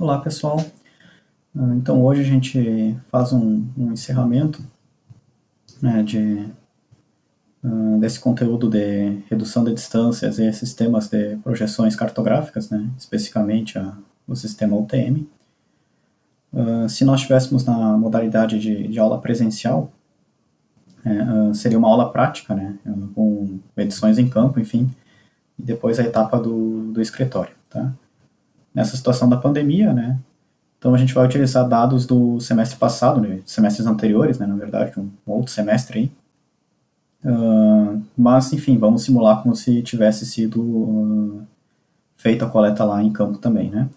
Olá pessoal, então hoje a gente faz um encerramento, né, desse conteúdo de redução de distâncias e sistemas de projeções cartográficas, né, especificamente o sistema UTM. Se nós estivéssemos na modalidade de aula presencial, seria uma aula prática, né, com edições em campo, enfim, e depois a etapa do escritório. Tá? Nessa situação da pandemia, né, então a gente vai utilizar dados do semestre passado, né, semestres anteriores, né, na verdade, um outro semestre aí. Mas, enfim, vamos simular como se tivesse sido feita a coleta lá em campo também, né.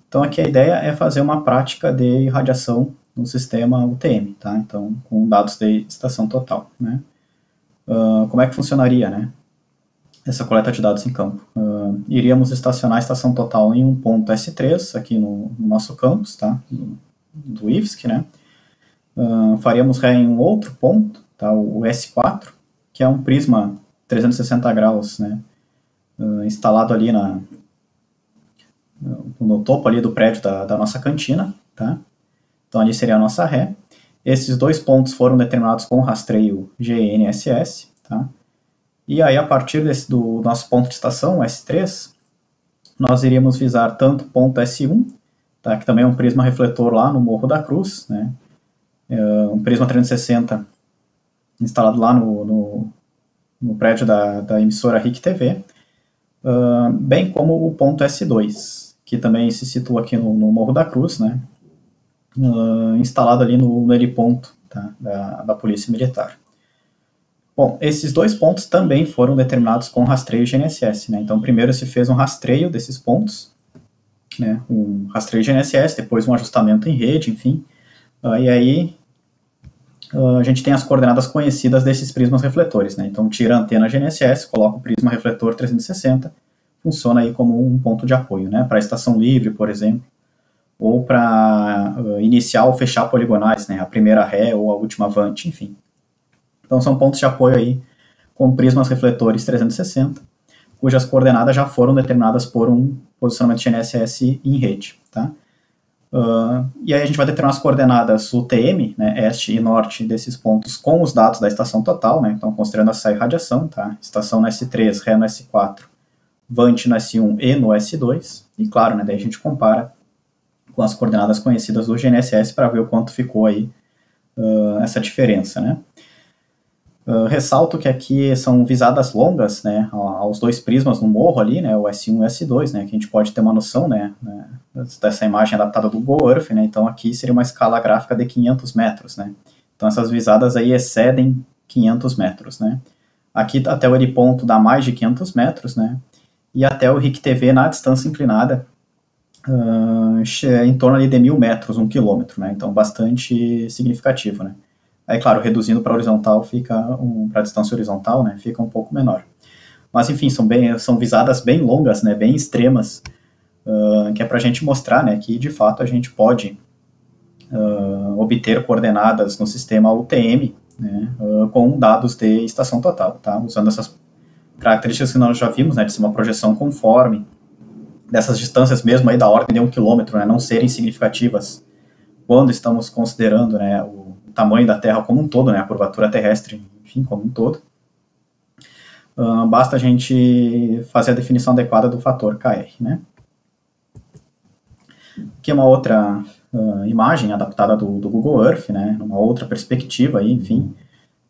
Então aqui a ideia é fazer uma prática de irradiação no sistema UTM, tá? Então com dados de estação total, né. Como é que funcionaria, né, essa coleta de dados em campo? Iríamos estacionar a estação total em um ponto S3, aqui no nosso campus, tá? Do IFSC, né? Faríamos ré em um outro ponto, tá? O S4, que é um prisma 360 graus, né? Instalado ali no topo ali do prédio da nossa cantina, tá? Então ali seria a nossa ré. Esses dois pontos foram determinados com rastreio GNSS, tá? E aí, a partir do nosso ponto de estação, S3, nós iríamos visar tanto o ponto S1, tá, que também é um prisma refletor lá no Morro da Cruz, né, um prisma 360 instalado lá no prédio da emissora RIC TV, bem como o ponto S2, que também se situa aqui no Morro da Cruz, né, instalado ali no heliponto, tá, da Polícia Militar. Bom, esses dois pontos também foram determinados com rastreio GNSS, né? Então, primeiro se fez um rastreio desses pontos, né? Um rastreio GNSS, depois um ajustamento em rede, enfim. E aí a gente tem as coordenadas conhecidas desses prismas refletores, né? Então, tira a antena GNSS, coloca o prisma refletor 360, funciona aí como um ponto de apoio, né? Para estação livre, por exemplo, ou para iniciar ou fechar poligonais, né? A primeira ré ou a última avante, enfim. Então são pontos de apoio aí com prismas refletores 360, cujas coordenadas já foram determinadas por um posicionamento GNSS em rede. Tá? E aí a gente vai determinar as coordenadas UTM, né, este e norte desses pontos com os dados da estação total, né, então considerando essa irradiação, tá? Estação no S3, ré no S4, vante no S1 e no S2, e claro, né, daí a gente compara com as coordenadas conhecidas do GNSS para ver o quanto ficou aí essa diferença, né. Ressalto que aqui são visadas longas, né, aos dois prismas no morro ali, né, o S1 e o S2, né, que a gente pode ter uma noção, né, dessa imagem adaptada do Google Earth, né, então aqui seria uma escala gráfica de 500 metros, né, então essas visadas aí excedem 500 metros, né, aqui até o heliponto dá mais de 500 metros, né, e até o RIC TV na distância inclinada em torno ali de 1.000 metros, 1 quilômetro, né, então bastante significativo, né. Aí, claro, reduzindo para horizontal, para a distância horizontal, né, fica um pouco menor. Mas, enfim, são visadas bem longas, né, bem extremas, que é para a gente mostrar, né, que, de fato, a gente pode obter coordenadas no sistema UTM, né, com dados de estação total, tá? Usando essas características que nós já vimos, né, de ser uma projeção conforme, dessas distâncias mesmo aí da ordem de 1 quilômetro, né, não serem significativas quando estamos considerando, né, o tamanho da Terra como um todo, né, a curvatura terrestre, enfim, como um todo. Basta a gente fazer a definição adequada do fator KR, né. Aqui é uma outra imagem adaptada do Google Earth, né, uma outra perspectiva aí, enfim.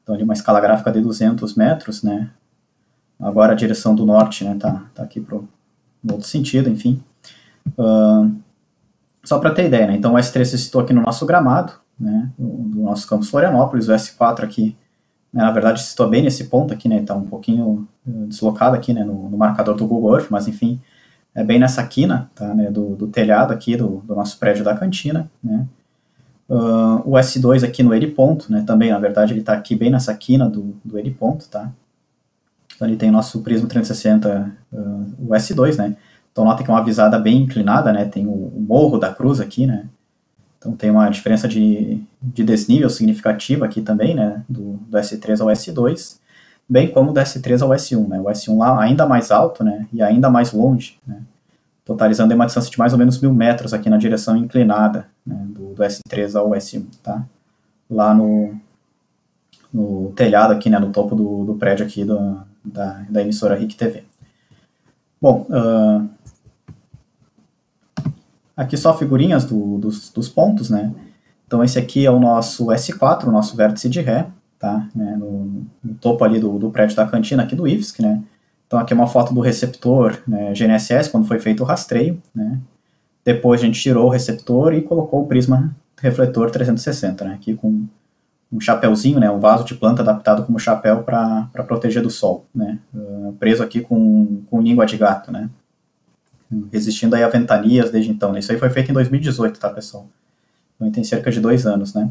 Então, ali uma escala gráfica de 200 metros, né. Agora a direção do norte, né, tá aqui no outro sentido, enfim. Só para ter ideia, né, então o S3 se citou aqui no nosso gramado, né, do nosso campus Florianópolis, o S4 aqui, né, na verdade se citou bem nesse ponto aqui, né, está um pouquinho deslocado aqui, né, no marcador do Google Earth, mas enfim, é bem nessa quina, tá, né, do telhado aqui do nosso prédio da cantina, né. O S2 aqui no heliponto, né, também, na verdade, ele está aqui bem nessa quina do heliponto, tá. Então ele tem o nosso prisma 360, o S2, né. Então nota que é uma visada bem inclinada, né, tem o Morro da Cruz aqui, né. Então tem uma diferença de desnível significativa aqui também, né, do S3 ao S2, bem como do S3 ao S1, né, o S1 lá ainda mais alto, né, e ainda mais longe, né. totalizando uma distância de mais ou menos 1.000 metros aqui na direção inclinada, né, do S3 ao S1, tá? Lá no telhado aqui, né, no topo do prédio aqui da emissora RIC TV. Bom, aqui só figurinhas dos pontos, né? Então esse aqui é o nosso S4, o nosso vértice de ré, tá? No topo ali do prédio da cantina aqui do IFSC, né? Então aqui é uma foto do receptor, né, GNSS, quando foi feito o rastreio, né? Depois a gente tirou o receptor e colocou o prisma refletor 360, né? Aqui com um chapéuzinho, né? Um vaso de planta adaptado como chapéu para proteger do sol, né? Preso aqui com língua de gato, né? Resistindo aí a ventanias desde então, né? Isso aí foi feito em 2018, tá, pessoal? Então tem cerca de 2 anos, né?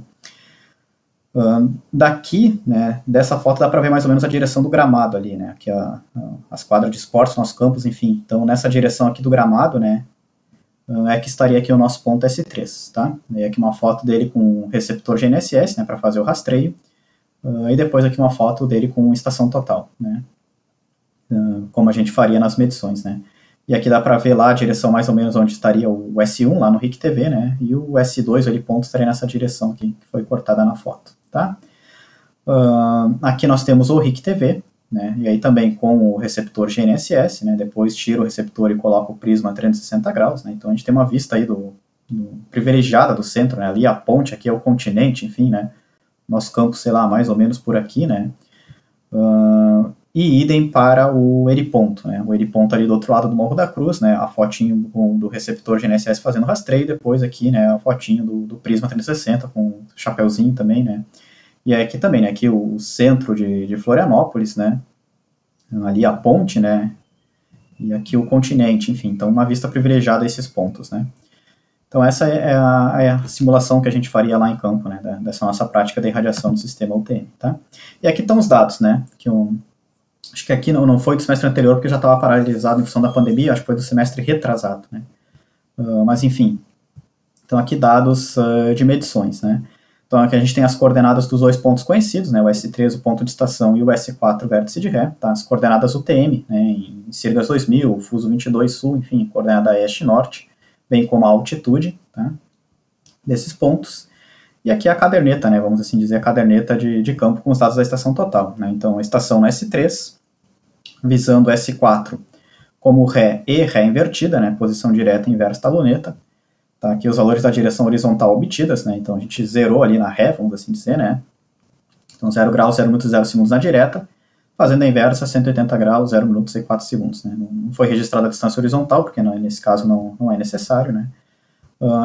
Daqui, né, dessa foto dá para ver mais ou menos a direção do gramado ali, né? Aqui as quadras de esportes, nossos campos, enfim. Então nessa direção aqui do gramado, né, é que estaria aqui o nosso ponto S3, tá? E aqui uma foto dele com o receptor GNSS, né, para fazer o rastreio. E depois aqui uma foto dele com estação total, né? Como a gente faria nas medições, né? E aqui dá para ver lá a direção mais ou menos onde estaria o S1, lá no RIC TV, né? E o S2, ali, ponto, estaria nessa direção aqui, que foi cortada na foto, tá? Aqui nós temos o RIC TV, né? E aí também com o receptor GNSS, né? Depois tira o receptor e coloca o prisma a 360 graus, né? Então a gente tem uma vista aí privilegiada do centro, né? Ali a ponte, aqui é o continente, enfim, né? Nosso campo, sei lá, mais ou menos por aqui, né? E idem para o eriponto, né? O eriponto ali do outro lado do Morro da Cruz, né? A fotinho do receptor GNSS fazendo rastreio, depois aqui, né? A fotinho do prisma 360 com o chapéuzinho também, né? E aqui também, né? Aqui o centro de Florianópolis, né? Ali a ponte, né? E aqui o continente, enfim. Então, uma vista privilegiada a esses pontos, né? Então, essa é a simulação que a gente faria lá em campo, né? Dessa nossa prática de irradiação do sistema UTM, tá? E aqui estão os dados, né? Acho que aqui não foi do semestre anterior, porque já estava paralisado em função da pandemia, acho que foi do semestre retrasado, né? Mas, enfim. Então, aqui dados de medições, né? Então, aqui a gente tem as coordenadas dos 2 pontos conhecidos, né? O S3, o ponto de estação, e o S4, o vértice de ré, tá? As coordenadas UTM, né? Em Sirgas 2000, Fuso 22 Sul, enfim, coordenada Este-Norte, bem como a altitude, tá? Desses pontos. E aqui a caderneta, né? Vamos assim dizer, a caderneta de campo com os dados da estação total, né? Então, a estação no S3, visando S4 como ré e ré invertida, né? Posição direta e inversa da luneta. Tá? Aqui os valores da direção horizontal obtidas, né? Então a gente zerou ali na ré, vamos assim dizer, né? Então 0 graus, 0 minutos e 0 segundos na direta, fazendo a inversa 180 graus, 0 minutos e 4 segundos, né? Não foi registrada a distância horizontal, porque nesse caso não é necessário, né?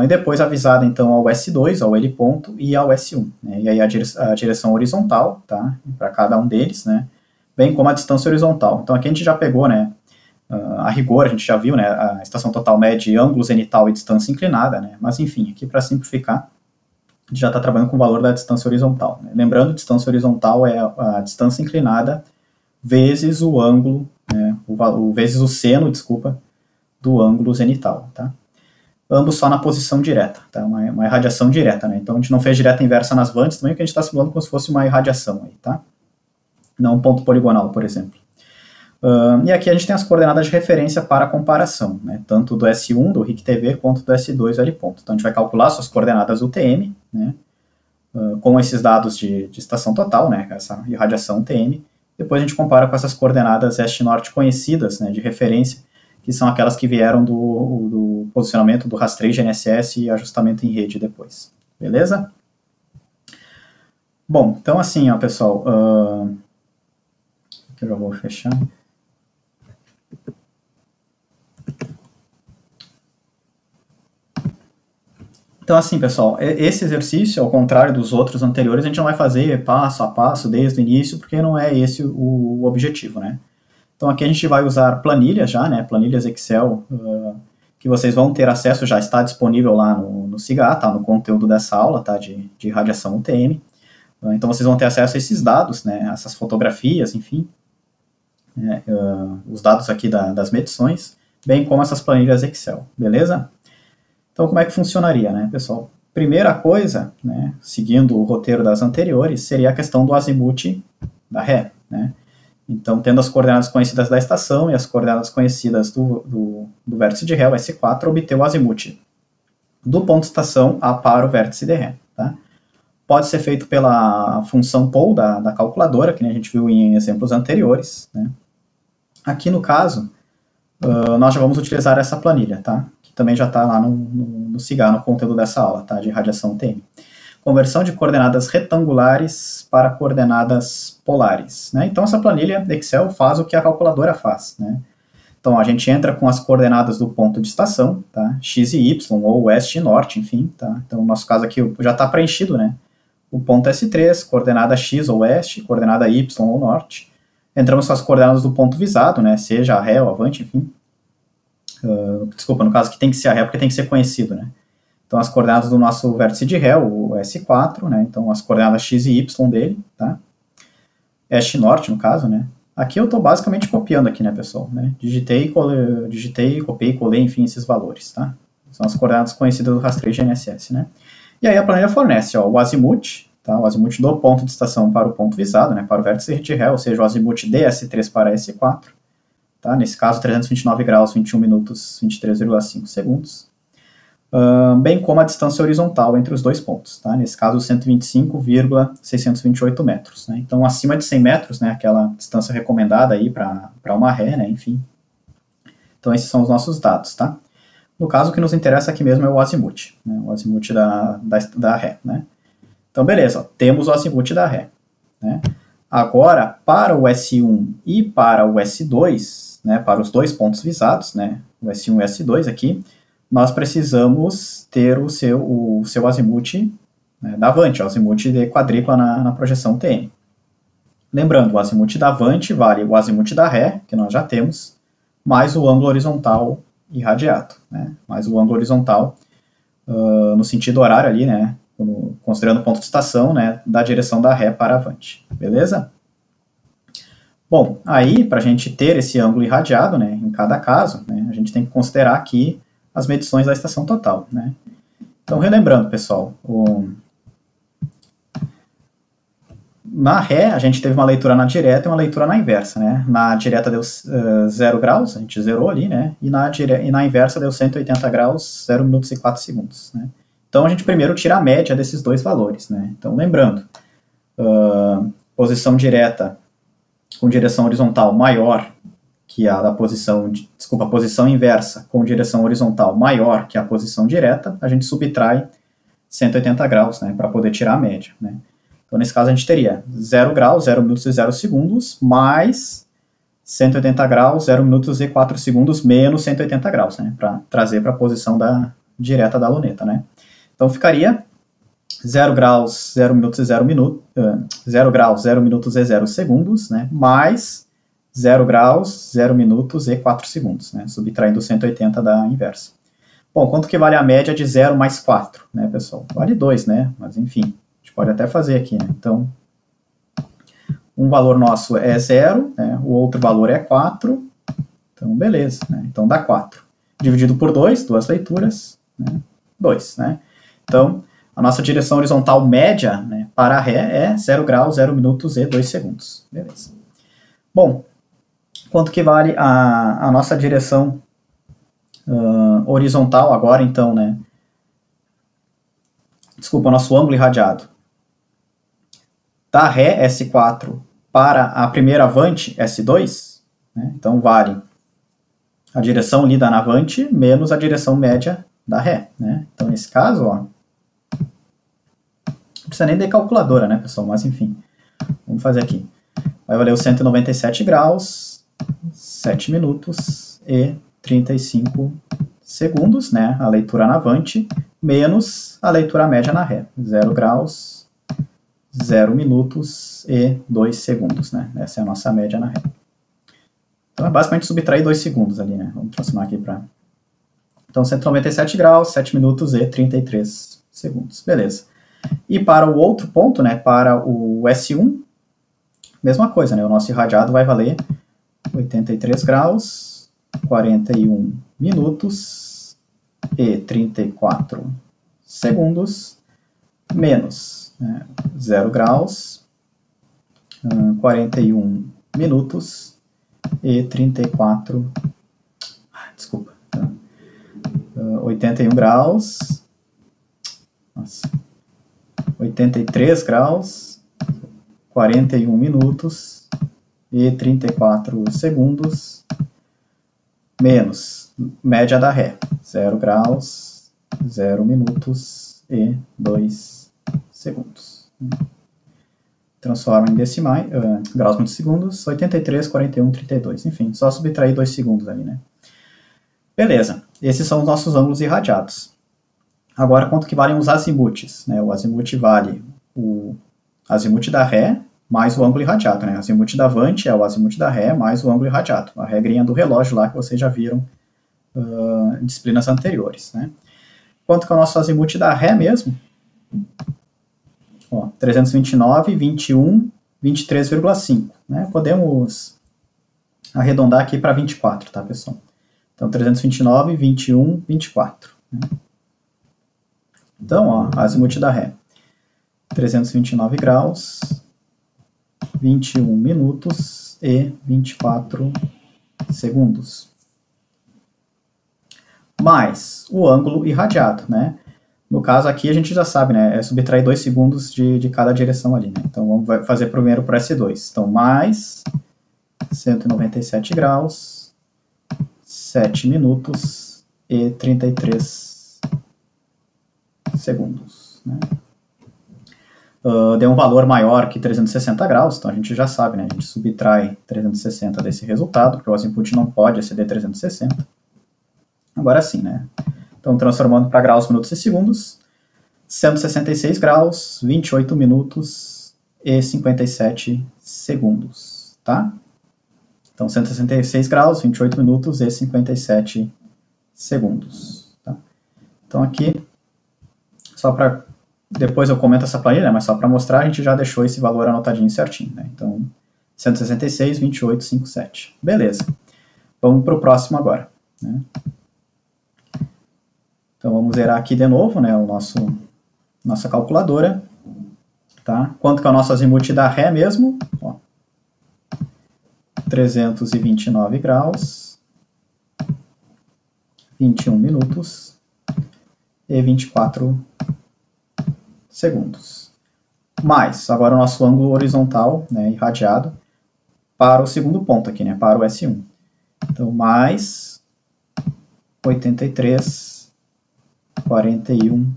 E depois avisada então ao S2, ao L ponto e ao S1, né? E aí a direção horizontal, tá? Para cada um deles, né? Bem como a distância horizontal. Então aqui a gente já pegou, né? A rigor, a gente já viu, né, a estação total mede ângulo zenital e distância inclinada, né, mas enfim, aqui para simplificar, a gente já está trabalhando com o valor da distância horizontal. Né. Lembrando, distância horizontal é a distância inclinada vezes o ângulo, né, vezes o seno, desculpa, do ângulo zenital, tá? Ambos só na posição direta, tá? Uma irradiação direta, né? Então a gente não fez direta inversa nas vantes também, porque a gente está simulando como se fosse uma irradiação aí, tá? Não um ponto poligonal, por exemplo. E aqui a gente tem as coordenadas de referência para comparação, né, tanto do S1, do RIC TV, quanto do S2, L ponto. Então a gente vai calcular suas coordenadas UTM, né, com esses dados de estação total, né, essa irradiação UTM. Depois a gente compara com essas coordenadas este-norte conhecidas, né, de referência, que são aquelas que vieram do posicionamento do rastreio GNSS e ajustamento em rede depois. Beleza? Bom, então assim, ó, pessoal, aqui eu já vou fechar. Então, assim, pessoal, esse exercício, ao contrário dos outros anteriores, a gente não vai fazer passo a passo desde o início, porque não é esse o objetivo, né? Então, aqui a gente vai usar planilhas já, né? Planilhas Excel, que vocês vão ter acesso, já está disponível lá no SIGA, tá? No conteúdo dessa aula, tá? De radiação UTM. Então, vocês vão ter acesso a esses dados, né? Essas fotografias, enfim. Né? Os dados aqui das medições, bem como essas planilhas Excel, beleza? Então, como é que funcionaria, né, pessoal? Primeira coisa, né, seguindo o roteiro das anteriores, seria a questão do azimuth da ré, né? Então, tendo as coordenadas conhecidas da estação e as coordenadas conhecidas do vértice de Ré, o S4, obter o azimuth do ponto de estação A para o vértice de Ré. Tá? Pode ser feito pela função POL da calculadora, que a gente viu em exemplos anteriores. Né? Aqui no caso, nós já vamos utilizar essa planilha, tá? Que também já está lá no CIGA, no conteúdo dessa aula, tá? De radiação TM. Conversão de coordenadas retangulares para coordenadas polares. Né? Então, essa planilha Excel faz o que a calculadora faz. Né? Então, a gente entra com as coordenadas do ponto de estação, tá? X e Y, ou oeste e norte, enfim. Tá? Então, no nosso caso aqui já está preenchido, né? O ponto S3, coordenada X ou oeste, coordenada Y ou norte. Entramos com as coordenadas do ponto visado, né? Seja a ré ou avante, enfim. Desculpa, no caso que tem que ser a ré, porque tem que ser conhecido, né? Então, as coordenadas do nosso vértice de Ré, o S4, né? Então, as coordenadas X e Y dele, tá? Este norte, no caso, né? Aqui eu estou basicamente copiando aqui, né, pessoal? Né? Digitei, copiei e colei, enfim, esses valores, tá? São as coordenadas conhecidas do rastreio GNSS, né? E aí a planilha fornece, ó, o azimuth, tá? O azimuth do ponto de estação para o ponto visado, né? Para o vértice de Ré, ou seja, o azimuth de S3 para S4, tá? Nesse caso, 329 graus, 21 minutos, 23,5 segundos. Bem como a distância horizontal entre os dois pontos, tá? Nesse caso 125,628 metros. Né? Então, acima de 100 metros, né, aquela distância recomendada para uma ré, né, enfim. Então, esses são os nossos dados. Tá? No caso, o que nos interessa aqui mesmo é o azimuth, né, o azimuth da ré. Né? Então, beleza, ó, temos o azimuth da ré. Né? Agora, para o S1 e para o S2, né, para os dois pontos visados, né, o S1 e o S2 aqui, nós precisamos ter o seu azimuth, né, da avante, o azimuth de quadrícula na projeção TM. Lembrando, o azimuth da avante vale o azimuth da ré, que nós já temos, mais o ângulo horizontal irradiado, né, mais o ângulo horizontal no sentido horário ali, né, considerando o ponto de estação, né, da direção da ré para avante, beleza? Bom, aí, para a gente ter esse ângulo irradiado, né, em cada caso, né, a gente tem que considerar aqui as medições da estação total. Né? Então, relembrando, pessoal, na ré, a gente teve uma leitura na direta e uma leitura na inversa. Né? Na direta deu 0 graus, a gente zerou ali, né? E na inversa deu 180 graus, 0 minutos e 4 segundos. Né? Então, a gente primeiro tira a média desses dois valores. Né? Então, lembrando, posição direta com direção horizontal maior que a da posição inversa com direção horizontal maior que a posição direta, a gente subtrai 180 graus, né, para poder tirar a média. Né. Então, nesse caso, a gente teria 0 graus, 0 minutos e 0 segundos, mais 180 graus, 0 minutos e 4 segundos, menos 180 graus, né, para trazer para a posição direta da luneta. Né. Então, ficaria 0 graus, 0 minutos e 0 minutos e 0 segundos, né, mais 0 graus, 0 minutos e 4 segundos, né, subtraindo 180 da inversa. Bom, quanto que vale a média de 0 mais 4, né, pessoal? Vale 2, né, mas enfim, a gente pode até fazer aqui, né, então, um valor nosso é 0, né, o outro valor é 4, então beleza, né, então dá 4. Dividido por 2, duas leituras, né, 2, né, então, a nossa direção horizontal média, né, para a ré é 0 graus, 0 minutos e 2 segundos, beleza. Bom, quanto que vale a nossa direção horizontal agora, então, né? Desculpa, nosso ângulo irradiado. Da ré S4 para a primeira avante S2, né? Então vale a direção lida na avante menos a direção média da ré, né? Então, nesse caso, ó, não precisa nem de calculadora, né, pessoal? Mas, enfim, vamos fazer aqui. Vai valer os 197 graus, 7 minutos e 35 segundos, né? A leitura na avante, menos a leitura média na ré. 0 graus, 0 minutos e 2 segundos, né? Essa é a nossa média na ré. Então, é basicamente subtrair 2 segundos ali, né? Vamos transformar aqui para... Então, 197 graus, 7 minutos e 33 segundos. Beleza. E para o outro ponto, né? Para o S1, mesma coisa, né? O nosso irradiado vai valer 83 graus, 41 minutos e 34 segundos, menos, né, 0 graus, 41 minutos e 34... Desculpa. 81 graus... Nossa. 83 graus, 41 minutos e 34 segundos, menos média da Ré, 0 graus, 0 minutos e 2 segundos. Transforma em decimais, graus por segundos, 83, 41, 32. Enfim, só subtrair 2 segundos ali, né? Beleza, esses são os nossos ângulos irradiados. Agora, quanto que valem os azimutes? Né? O azimute vale o azimute da Ré mais o ângulo irradiado. Né? O azimute da Vante é o azimute da Ré mais o ângulo irradiado. A regrinha do relógio lá que vocês já viram em disciplinas anteriores. Né? Quanto que é o nosso azimute da Ré mesmo? Ó, 329, 21, 23,5. Né? Podemos arredondar aqui para 24, tá, pessoal? Então, 329, 21, 24. Né? Então, ó, azimute da Ré, 329 graus, 21 minutos e 24 segundos. Mais o ângulo irradiado, né? No caso aqui a gente já sabe, né? É subtrair 2 segundos de cada direção ali, né? Então, vamos fazer primeiro para S2. Então, mais 197 graus, 7 minutos e 33 segundos. Né? Deu um valor maior que 360 graus, então a gente já sabe, né? A gente subtrai 360 desse resultado, porque o azimute não pode exceder 360. Agora sim, né? Então, transformando para graus, minutos e segundos, 166 graus, 28 minutos e 57 segundos, tá? Então, 166 graus, 28 minutos e 57 segundos, tá? Então, aqui, só para... Depois eu comento essa planilha, mas só para mostrar, a gente já deixou esse valor anotadinho certinho, né? Então, 166, 28, 57. Beleza. Vamos para o próximo agora, né? Então, vamos zerar aqui de novo, né, nossa calculadora, tá? Quanto que é o nosso azimute da Ré mesmo? Ó, 329 graus, 21 minutos e 24 segundos. Mais, agora o nosso ângulo horizontal, né, irradiado, para o segundo ponto aqui, né, para o S1. Então, mais 83, 41,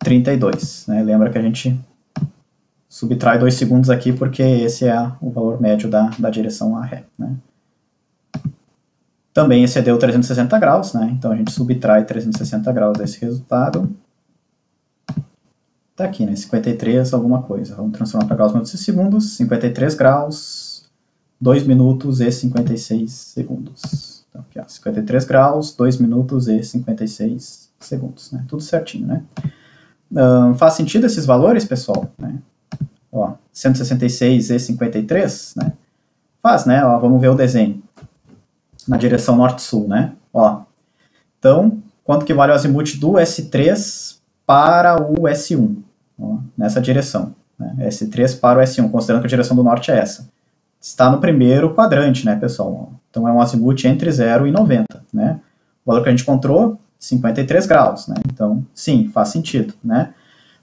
32. Né? Lembra que a gente subtrai 2 segundos aqui porque esse é o valor médio da direção a Ré. Né? Também excedeu 360 graus, né? Então a gente subtrai 360 graus desse resultado. Tá aqui, né? 53 alguma coisa. Vamos transformar para graus, minutos e segundos. 53 graus, 2 minutos e 56 segundos. Então, aqui, ó, 53 graus, 2 minutos e 56 segundos. Né? Tudo certinho, né? Faz sentido esses valores, pessoal? Né? Ó, 166 e 53, né? Faz, né? Ó, vamos ver o desenho. Na direção norte-sul, né? Ó, então, quanto que vale o azimute do S3 para o S1? Ó, nessa direção. Né? S3 para o S1, considerando que a direção do norte é essa. Está no primeiro quadrante, né, pessoal? Então, é um azimute entre 0 e 90, né? O valor que a gente encontrou, 53 graus, né? Então, sim, faz sentido, né?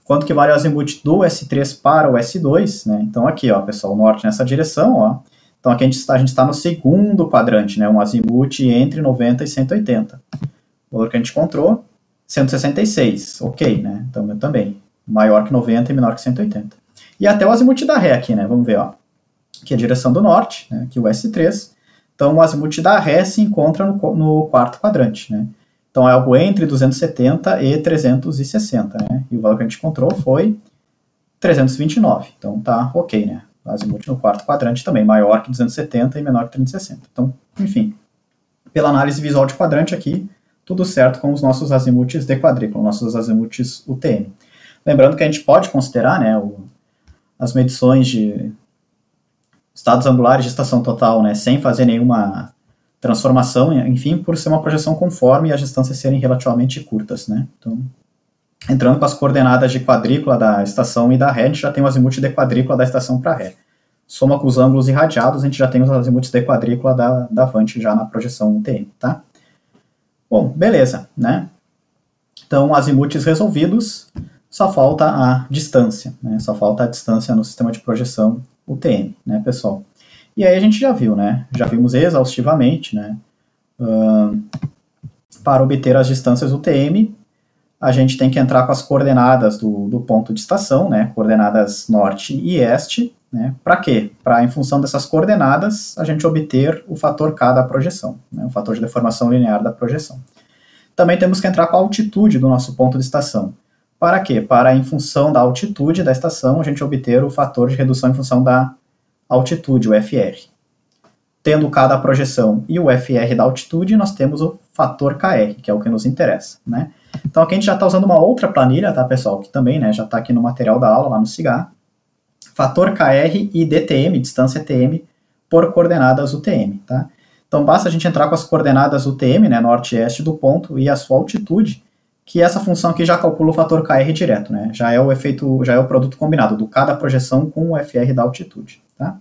Quanto que vale o azimute do S3 para o S2, né? Então, aqui, ó, pessoal, o norte nessa direção, ó. Então, aqui a gente está no segundo quadrante, né? Um azimute entre 90 e 180. O valor que a gente encontrou, 166, ok, né? Então, também, maior que 90 e menor que 180. E até o azimute da Ré aqui, né? Vamos ver, ó. Aqui é a direção do norte, né? Aqui o S3. Então, o azimute da Ré se encontra no quarto quadrante, né? Então, é algo entre 270 e 360, né? E o valor que a gente encontrou foi 329. Então, tá ok, né? O azimute no quarto quadrante também, maior que 270 e menor que 360. Então, enfim, pela análise visual de quadrante aqui, tudo certo com os nossos azimutes de quadrícula, nossos azimutes UTM. Lembrando que a gente pode considerar, né, as medições de estados angulares de estação total, né, sem fazer nenhuma transformação, enfim, por ser uma projeção conforme e as distâncias serem relativamente curtas, né. Então, entrando com as coordenadas de quadrícula da estação e da Ré, a gente já tem o azimute de quadrícula da estação para Ré. soma com os ângulos irradiados, a gente já tem os azimuths de quadrícula da Avante já na projeção UTM, tá? Bom, beleza, né? Então, azimuths resolvidos, só falta a distância, né? Só falta a distância no sistema de projeção UTM, né, pessoal? E aí a gente já viu, né? Já vimos exaustivamente, né? Para obter as distâncias UTM, a gente tem que entrar com as coordenadas do ponto de estação, né? Coordenadas norte e este, né? Para quê? Para, em função dessas coordenadas, a gente obter o fator K da projeção, né? O fator de deformação linear da projeção. Também temos que entrar com a altitude do nosso ponto de estação. Para quê? Para, em função da altitude da estação, a gente obter o fator de redução em função da altitude, o FR. Tendo o K da projeção e o FR da altitude, nós temos o fator KR, que é o que nos interessa, né? Então aqui a gente já está usando uma outra planilha, tá, pessoal? Que também, né, já está aqui no material da aula, lá no CIGAR. Fator KR e DTM, distância TM, por coordenadas UTM, tá? Então basta a gente entrar com as coordenadas UTM, né, norte e este do ponto, e a sua altitude, que essa função aqui já calcula o fator KR direto, né? Já é o efeito, já é o produto combinado do K da projeção com o FR da altitude, tá?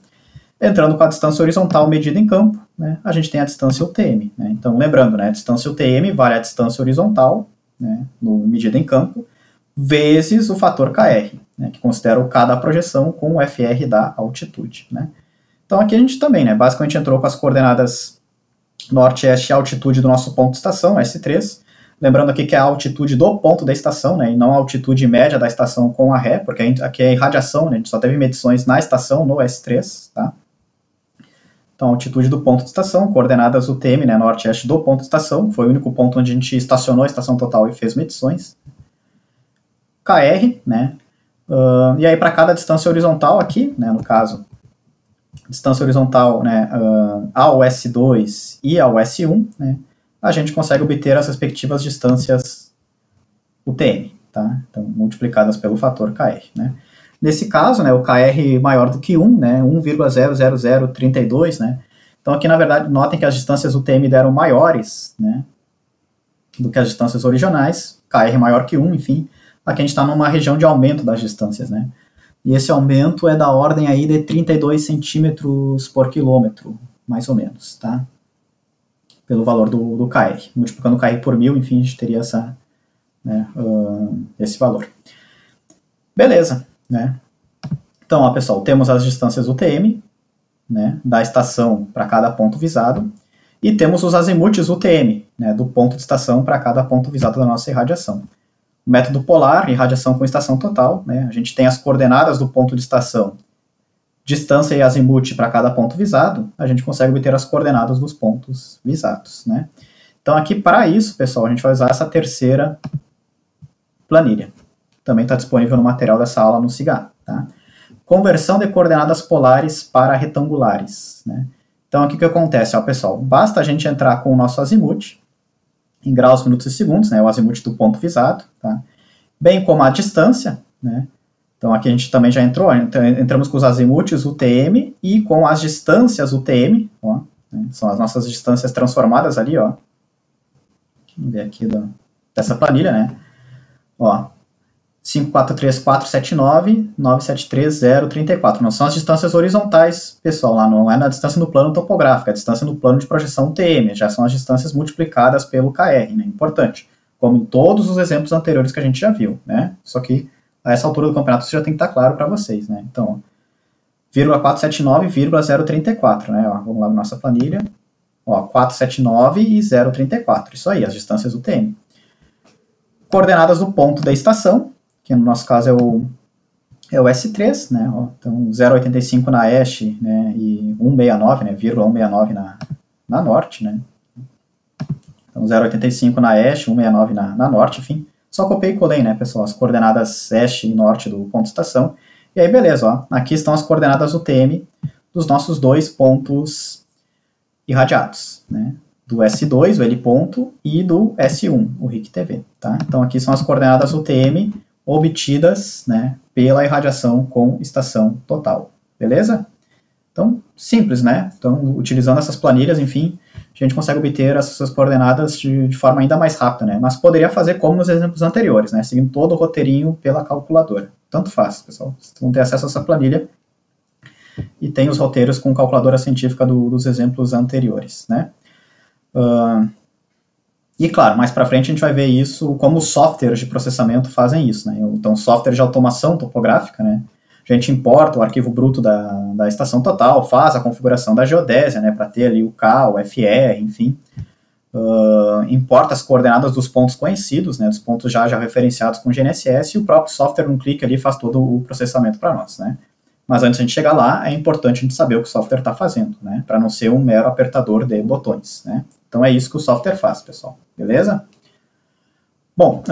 Entrando com a distância horizontal medida em campo, né, a gente tem a distância UTM, né? Então lembrando, né, a distância UTM vale a distância horizontal, né, no medida em campo, vezes o fator KR, né, que considera o K da projeção com o FR da altitude, né? Então aqui a gente também, né, basicamente entrou com as coordenadas norte, este e altitude do nosso ponto de estação, S3, lembrando aqui que é a altitude do ponto da estação, né, e não a altitude média da estação com a ré, porque aqui é irradiação, né, a gente só teve medições na estação, no S3, tá? Então, altitude do ponto de estação, coordenadas UTM, né, norte e este do ponto de estação, foi o único ponto onde a gente estacionou a estação total e fez medições. KR, né, e aí para cada distância horizontal aqui, né, no caso, distância horizontal, né, ao S2 e ao S1, né, a gente consegue obter as respectivas distâncias UTM, tá? Então, multiplicadas pelo fator KR, né. Nesse caso, né, o KR maior do que 1, né, 1,00032, né, então aqui na verdade notem que as distâncias UTM deram maiores, né, do que as distâncias originais, KR maior que 1, enfim, aqui a gente está numa região de aumento das distâncias, né, e esse aumento é da ordem aí de 32 centímetros por quilômetro, mais ou menos, tá, pelo valor do KR, multiplicando o KR por 1000, enfim, a gente teria essa, né, esse valor. Beleza. Né? Então, ó, pessoal, temos as distâncias UTM, né, da estação para cada ponto visado, e temos os azimuths UTM, né, do ponto de estação para cada ponto visado da nossa irradiação. O método polar, irradiação com estação total, né, a gente tem as coordenadas do ponto de estação, distância e azimuth para cada ponto visado, a gente consegue obter as coordenadas dos pontos visados. Né? Então, aqui, para isso, pessoal, a gente vai usar essa terceira planilha. Também está disponível no material dessa aula no CIGAR. Tá? Conversão de coordenadas polares para retangulares. Né? Então, aqui o que acontece, ó, pessoal? Basta a gente entrar com o nosso azimuth, em graus, minutos e segundos, né, o azimuth do ponto visado, tá? Bem como a distância. Né? Então, aqui a gente também já entrou, entramos com os azimuths UTM e com as distâncias UTM, ó, né? São as nossas distâncias transformadas ali, ó. Vamos ver aqui dessa planilha, né? Ó, 543,479, 973,034. Não são as distâncias horizontais, pessoal, lá não é na distância no plano topográfico, é a distância no plano de projeção UTM, já são as distâncias multiplicadas pelo KR, né? Importante. Como em todos os exemplos anteriores que a gente já viu, né? Só que a essa altura do campeonato isso já tem que estar claro para vocês, né? Então, 479,034, né? Ó, vamos lá na nossa planilha. Ó, 479 e 034. Isso aí, as distâncias UTM. Coordenadas do ponto da estação, que no nosso caso é o S3, né? Ó, então, 0,85 na este, né? E 169, né? Vírgula 169 na norte, né? Então, 0,85 na este, 169 na norte, enfim. Só copiei e colei, né, pessoal, as coordenadas este e norte do ponto de estação. E aí, beleza, ó, aqui estão as coordenadas UTM dos nossos dois pontos irradiados, né? Do S2, o L ponto, e do S1, o RIC TV, tá? Então, aqui são as coordenadas UTM obtidas, né, pela irradiação com estação total, beleza? Então, simples, né? Então, utilizando essas planilhas, enfim, a gente consegue obter essas coordenadas de forma ainda mais rápida, né? Mas poderia fazer como nos exemplos anteriores, né? Seguindo todo o roteirinho pela calculadora. Tanto faz, pessoal. Vocês vão ter acesso a essa planilha e tem os roteiros com calculadora científica dos exemplos anteriores, né? E claro, mais para frente a gente vai ver isso, como os softwares de processamento fazem isso, né? Então, software de automação topográfica, né? A gente importa o arquivo bruto da estação total, faz a configuração da geodésia, né? Para ter ali o K, o FR, enfim. Importa as coordenadas dos pontos conhecidos, né? Dos pontos já referenciados com GNSS, e o próprio software, num clique ali, faz todo o processamento para nós, né? Mas antes de a gente chegar lá, é importante a gente saber o que o software está fazendo, né? Para não ser um mero apertador de botões, né? Então é isso que o software faz, pessoal. Beleza? Bom,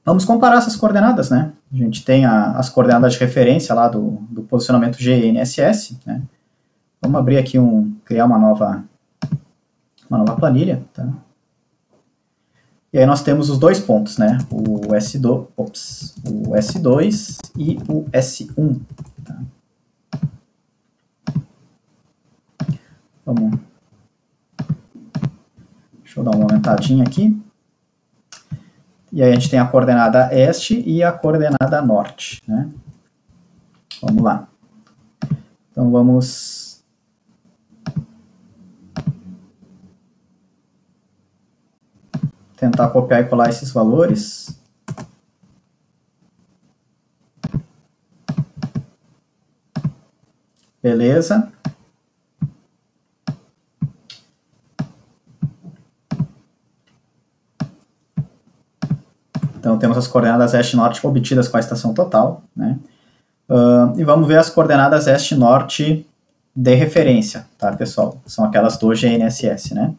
vamos comparar essas coordenadas, né? A gente tem as coordenadas de referência lá do posicionamento GNSS, né? Vamos abrir aqui criar uma nova planilha, tá? E aí nós temos os dois pontos, né? O S2 e o S1. Tá? Deixa eu dar uma aumentadinha aqui. E aí a gente tem a coordenada este e a coordenada norte, né? Vamos lá. Então vamos tentar copiar e colar esses valores. Beleza. Então temos as coordenadas este-norte obtidas com a estação total, né? E vamos ver as coordenadas este-norte de referência, tá, pessoal? São aquelas do GNSS, né?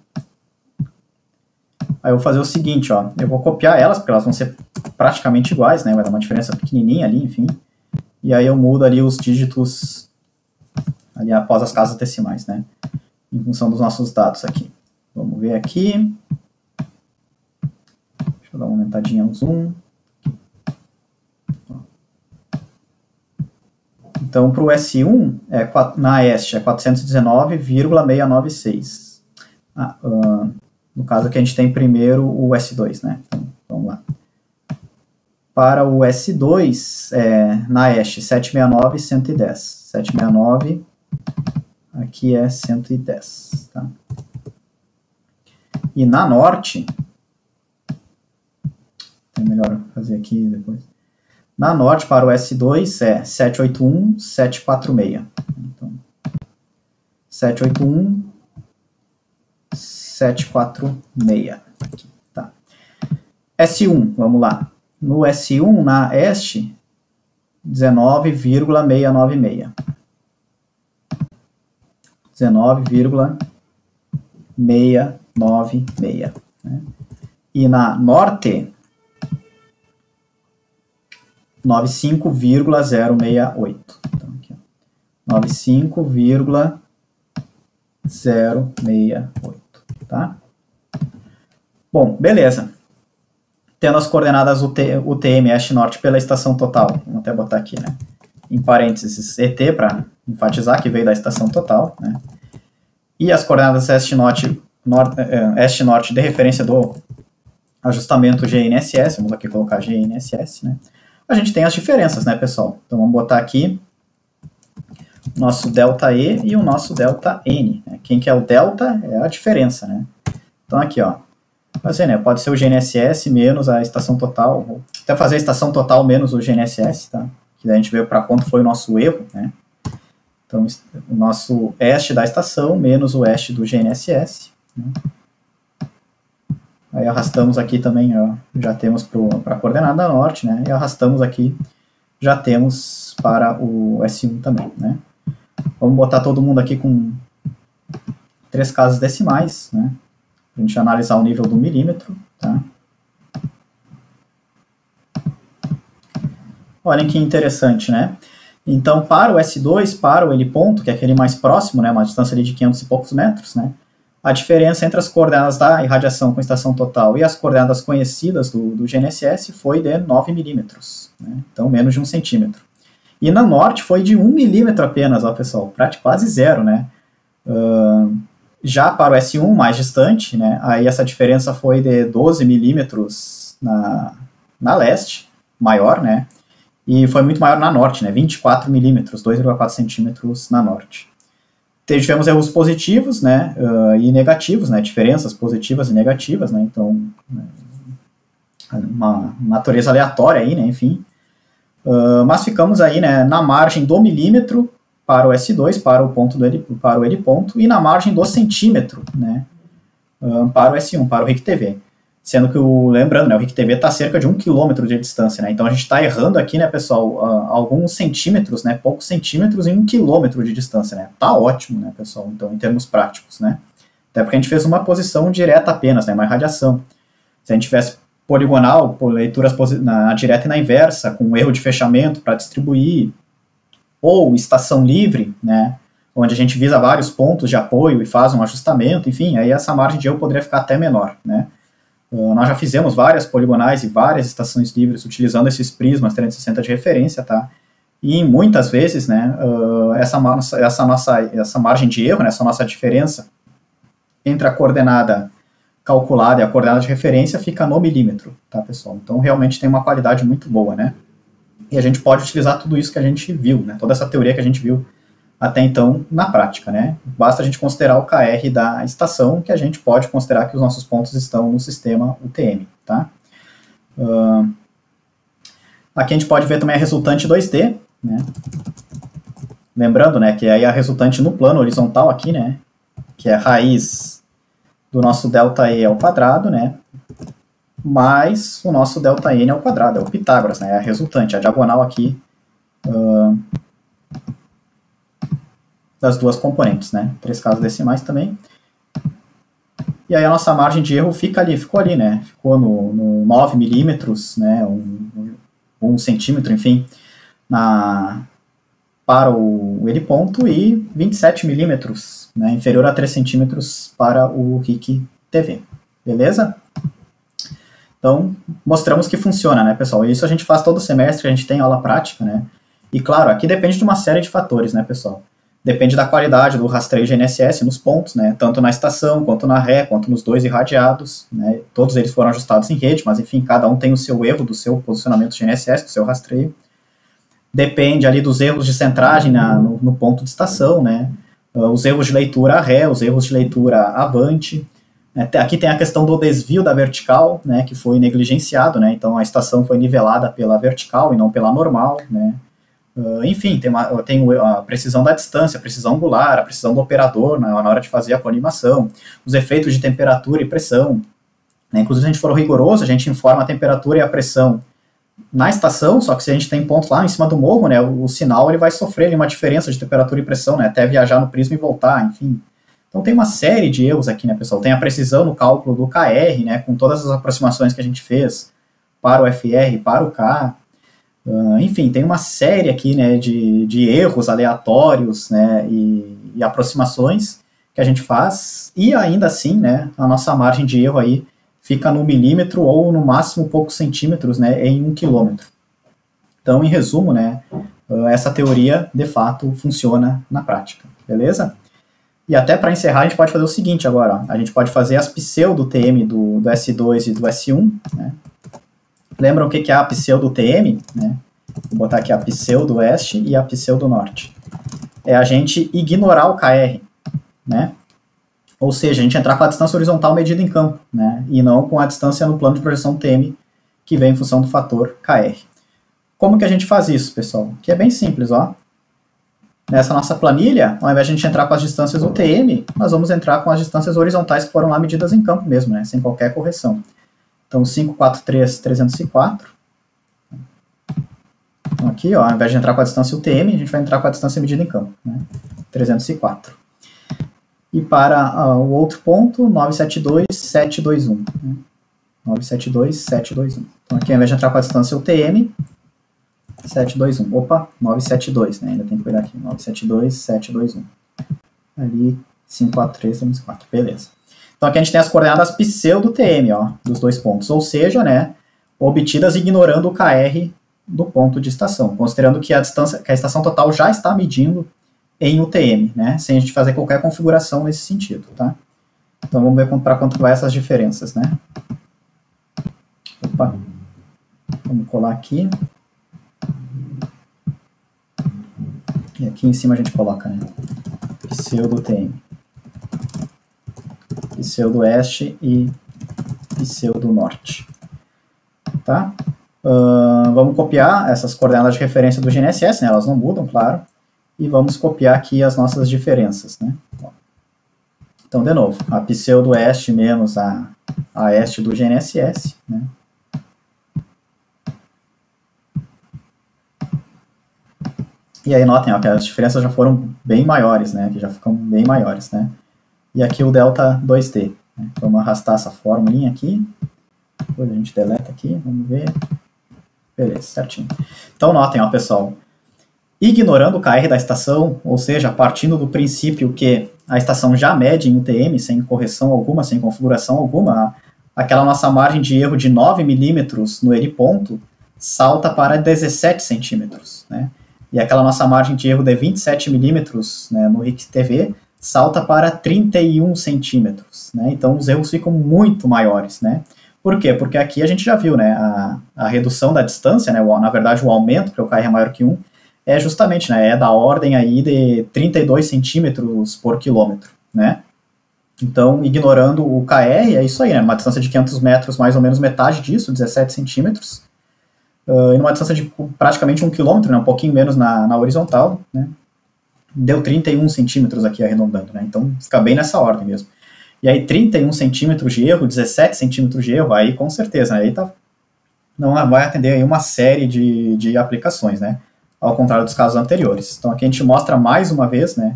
Aí eu vou fazer o seguinte, ó, eu vou copiar elas, porque elas vão ser praticamente iguais, né? Vai dar uma diferença pequenininha ali, enfim. E aí eu mudo ali os dígitos ali após as casas decimais, né? Em função dos nossos dados aqui. Vamos ver aqui. Deixa eu dar uma aumentadinha no zoom. Então, para o S1, na este, é 419,696. No caso aqui, a gente tem primeiro o S2, né? Então, vamos lá. Para o S2, na este, 769,110. 769, aqui é 110, tá? E na norte, é melhor fazer aqui depois. Na norte, para o S2, é 781,746. Então, 781,746. Aqui, tá. S1, vamos lá. No S1, na este, 19,696. 19,696. Né? E na norte, 95,068. Então, aqui, 95,068, tá? Bom, beleza. Tendo as coordenadas UTM, este-norte, pela estação total, vamos até botar aqui, né? Em parênteses, ET, para enfatizar que veio da estação total, né? E as coordenadas este-norte de referência do ajustamento GNSS, vamos aqui colocar GNSS, né? A gente tem as diferenças, né, pessoal? Então, vamos botar aqui o nosso ΔE e o nosso ΔN. Né? Quem que é o delta é a diferença, né? Então, aqui, ó. Fazer, né? Pode ser o GNSS menos a estação total, ou até fazer a estação total menos o GNSS, tá? Que daí a gente vê para quanto foi o nosso erro, né? Então, o nosso este da estação menos o este do GNSS. Né? Aí arrastamos aqui também, ó, já temos para a coordenada norte, né? E arrastamos aqui, já temos para o S1 também, né? Vamos botar todo mundo aqui com 3 casas decimais, né? Para a gente analisar o nível do milímetro, tá? Olhem que interessante, né? Então, para o S2, para o N ponto, que é aquele mais próximo, né? Uma distância ali de 500 e poucos metros, né? A diferença entre as coordenadas da irradiação com estação total e as coordenadas conhecidas do GNSS foi de 9 milímetros, né? Então menos de 1 centímetro. E na norte foi de 1 milímetro apenas, ó, pessoal, quase zero, né? Já para o S1, mais distante, né? Aí essa diferença foi de 12 milímetros na leste, maior, né? e foi muito maior na norte, né, 24 milímetros, 2,4 centímetros na norte. Tivemos erros positivos, né, e negativos, né, diferenças positivas e negativas, né, então, uma natureza aleatória aí, né, enfim. Mas ficamos aí, né, na margem do milímetro para o S2, para o ponto para o L ponto, e na margem do centímetro, né, para o S1, para o RIC-TV. Sendo que, lembrando, né, o RIC-TV está a cerca de 1 km de distância, né, então a gente está errando aqui, né, pessoal, alguns centímetros, né, poucos centímetros em 1 km de distância, né, tá ótimo, né, pessoal, então, em termos práticos, né, até porque a gente fez uma posição direta apenas, né, uma irradiação. Se a gente tivesse poligonal, por leituras na direta e na inversa, com erro de fechamento para distribuir, ou estação livre, né, onde a gente visa vários pontos de apoio e faz um ajustamento, enfim, aí essa margem de erro poderia ficar até menor, né. Nós já fizemos várias poligonais e várias estações livres utilizando esses prismas 360 de referência, tá? E muitas vezes, né, essa margem de erro, né, essa nossa diferença entre a coordenada calculada e a coordenada de referência fica no milímetro, tá, pessoal? Então, realmente tem uma qualidade muito boa, né? E a gente pode utilizar tudo isso que a gente viu, né? Toda essa teoria que a gente viu até então na prática, né? Basta a gente considerar o KR da estação, que a gente pode considerar que os nossos pontos estão no sistema UTM, tá? Aqui a gente pode ver também a resultante 2D, né? Lembrando, né, que aí a resultante no plano horizontal aqui, né, que é a raiz do nosso ΔE ao quadrado, né, mais o nosso ΔN ao quadrado, é o Pitágoras, né, é a resultante, a diagonal aqui das duas componentes, né, 3 casas decimais também. E aí a nossa margem de erro ficou ali, né, ficou no 9 milímetros, né, 1 centímetro, enfim, para o L ponto e 27 milímetros, né, inferior a 3 centímetros para o RIC-TV, beleza? Então, mostramos que funciona, né, pessoal? Isso a gente faz todo semestre, a gente tem aula prática, né? E, claro, aqui depende de uma série de fatores, né, pessoal? Depende da qualidade do rastreio GNSS nos pontos, né? Tanto na estação, quanto na ré, quanto nos dois irradiados, né? Todos eles foram ajustados em rede, mas, enfim, cada um tem o seu erro do seu posicionamento GNSS, do seu rastreio. Depende ali dos erros de centragem no ponto de estação, né? Os erros de leitura ré, os erros de leitura avante. Aqui tem a questão do desvio da vertical, né, que foi negligenciado, né, então a estação foi nivelada pela vertical e não pela normal, né. Enfim, tem a precisão da distância, a precisão angular, a precisão do operador, né, na hora de fazer a coanimação, os efeitos de temperatura e pressão, né, inclusive se a gente for rigoroso, a gente informa a temperatura e a pressão na estação, só que se a gente tem ponto lá em cima do morro, né, o sinal ele vai sofrer ali, uma diferença de temperatura e pressão, né, até viajar no prisma e voltar, enfim. Então tem uma série de erros aqui, né, pessoal? Tem a precisão no cálculo do KR, né, com todas as aproximações que a gente fez para o FR, para o K. Enfim, tem uma série aqui, né, de erros aleatórios, né, e aproximações que a gente faz, e ainda assim, né, a nossa margem de erro aí fica no milímetro ou no máximo poucos centímetros, né, em 1 quilômetro. Então, em resumo, né, essa teoria, de fato, funciona na prática, beleza? E até para encerrar, a gente pode fazer o seguinte agora, ó. A gente pode fazer as pseudo-TM do S2 e do S1, né? Lembram o que é a pseudo-TM? Né? Vou botar aqui a pseudo-oeste e a pseudo-norte. É a gente ignorar o KR, né? Ou seja, a gente entrar com a distância horizontal medida em campo, né? E não com a distância no plano de projeção TM, que vem em função do fator KR. Como que a gente faz isso, pessoal? Que é bem simples, ó. Nessa nossa planilha, ao invés de a gente entrar com as distâncias UTM, nós vamos entrar com as distâncias horizontais que foram lá medidas em campo mesmo, né, sem qualquer correção. Então, 543, 304. Então, aqui, ó, ao invés de entrar com a distância UTM, a gente vai entrar com a distância medida em campo, né, 304. E para o outro ponto, 972, 721. Né, 972, 721. Então, aqui, ao invés de entrar com a distância UTM, 721. Opa, 972, né? Ainda tem que cuidar aqui. 972, 721. Ali, 543, 304. Beleza. Então aqui a gente tem as coordenadas pseudo-TM, ó, dos dois pontos. Ou seja, né, obtidas ignorando o KR do ponto de estação, considerando que a distância, que a estação total já está medindo em UTM, né? Sem a gente fazer qualquer configuração nesse sentido, tá? Então vamos ver para quanto vai essas diferenças, né? Opa. Vamos colar aqui. E aqui em cima a gente coloca, né, pseudo-UTM, pseudo-oeste e pseudo-norte. Tá? Vamos copiar essas coordenadas de referência do GNSS, né, elas não mudam, claro, e vamos copiar aqui as nossas diferenças. Né? Então, de novo, a pseudo-oeste menos a este do GNSS. Né? E aí notem ó, que as diferenças já foram bem maiores, né? Que já ficam bem maiores, né? E aqui o delta 2t. Né? Vamos arrastar essa formulinha aqui. Depois a gente deleta aqui, vamos ver. Beleza, certinho. Então notem, ó, pessoal. Ignorando o KR da estação, ou seja, partindo do princípio que a estação já mede em UTM, sem correção alguma, sem configuração alguma, aquela nossa margem de erro de 9 milímetros no eriponto salta para 17 centímetros, né? E aquela nossa margem de erro de 27 milímetros, né, no RIC-TV salta para 31 centímetros. Né? Então os erros ficam muito maiores. Né? Por quê? Porque aqui a gente já viu, né, a redução da distância, né, na verdade o aumento, porque o KR é maior que 1, é justamente, né, é da ordem aí de 32 centímetros por quilômetro. Né? Então, ignorando o KR, é isso aí, né, uma distância de 500 metros, mais ou menos metade disso, 17 centímetros, e numa distância de praticamente 1 km, né, um pouquinho menos na horizontal, né, deu 31 centímetros aqui arredondando, né, então fica bem nessa ordem mesmo. E aí 31 centímetros de erro, 17 centímetros de erro, aí com certeza, né, aí tá, não vai atender aí uma série de aplicações, né, ao contrário dos casos anteriores. Então aqui a gente mostra mais uma vez, né,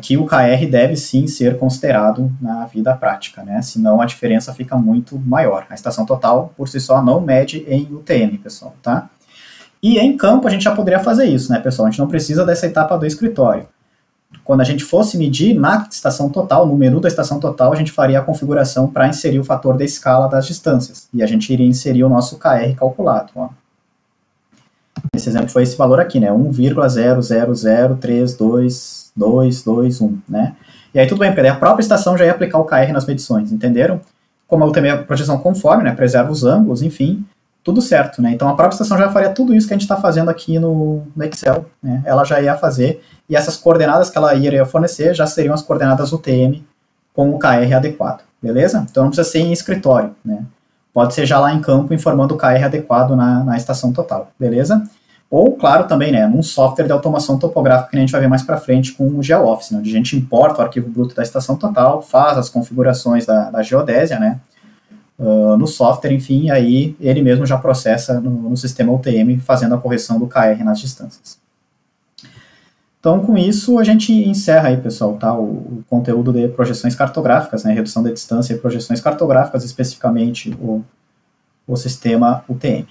que o KR deve sim ser considerado na vida prática, né? Senão a diferença fica muito maior. A estação total, por si só, não mede em UTM, pessoal, tá? E em campo a gente já poderia fazer isso, né, pessoal? A gente não precisa dessa etapa do escritório. Quando a gente fosse medir na estação total, no menu da estação total, a gente faria a configuração para inserir o fator da escala das distâncias. E a gente iria inserir o nosso KR calculado, ó. Esse exemplo foi esse valor aqui, né? 1,00032221, né? E aí tudo bem, porque daí a própria estação já ia aplicar o KR nas medições, entenderam? Como eu também a projeção conforme, né? Preserva os ângulos, enfim, tudo certo, né? Então a própria estação já faria tudo isso que a gente está fazendo aqui no Excel, né? Ela já ia fazer, e essas coordenadas que ela iria fornecer já seriam as coordenadas UTM com o KR adequado, beleza? Então não precisa ser em escritório, né? Pode ser já lá em campo informando o KR adequado na estação total, beleza? Ou, claro, também, né, num software de automação topográfica que a gente vai ver mais para frente com o GeoOffice, né, onde a gente importa o arquivo bruto da estação total, faz as configurações da geodésia, né, no software, enfim, aí ele mesmo já processa no sistema UTM, fazendo a correção do KR nas distâncias. Então, com isso, a gente encerra aí, pessoal, tá, o conteúdo de projeções cartográficas, né, redução da distância e projeções cartográficas, especificamente o sistema UTM.